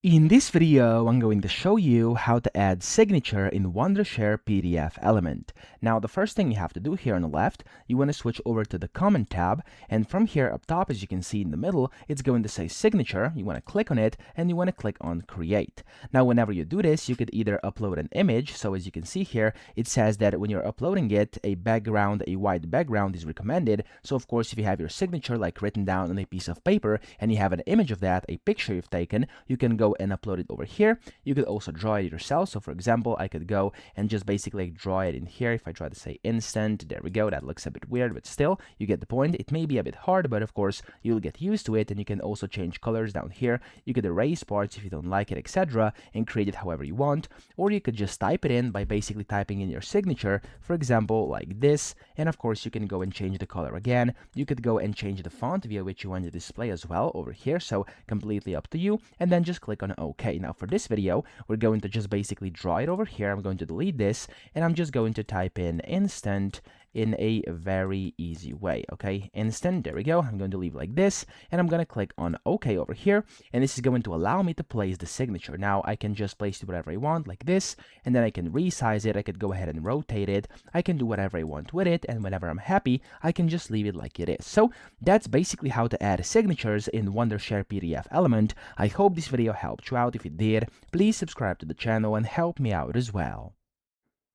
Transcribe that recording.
In this video, I'm going to show you how to add signature in Wondershare PDFelement. Now, the first thing you have to do here on the left, you want to switch over to the comment tab, and from here up top, as you can see in the middle, it's going to say signature. You want to click on it, and you want to click on create. Now, whenever you do this, you could either upload an image. So as you can see here, it says that when you're uploading it, a white background is recommended. So of course, if you have your signature like written down on a piece of paper, and you have an image of that, a picture you've taken, you can go and upload it over here. You could also draw it yourself. So for example, I could go and just basically draw it in here. If I try to say instant, there we go. That looks a bit weird, but still, you get the point. It may be a bit hard, but of course, you'll get used to it, and you can also change colors down here. You could erase parts if you don't like it, etc., and create it however you want, or you could just type it in by basically typing in your signature, for example, like this, and of course, you can go and change the color again. You could go and change the font via which you want to display as well over here, so completely up to you, and then just click on OK. Now for this video, we're going to just basically draw it over here. I'm going to delete this, and I'm just going to type in instant in a very easy way. Okay, instant, there we go. I'm going to leave like this, and I'm going to click on OK over here, and this is going to allow me to place the signature. Now I can just place it whatever I want, like this, and then I can resize it. I could go ahead and rotate it. I can do whatever I want with it, and whenever I'm happy, I can just leave it like it is. So that's basically how to add signatures in Wondershare PDFelement. I hope this video helped you out. If it did, please subscribe to the channel and help me out as well.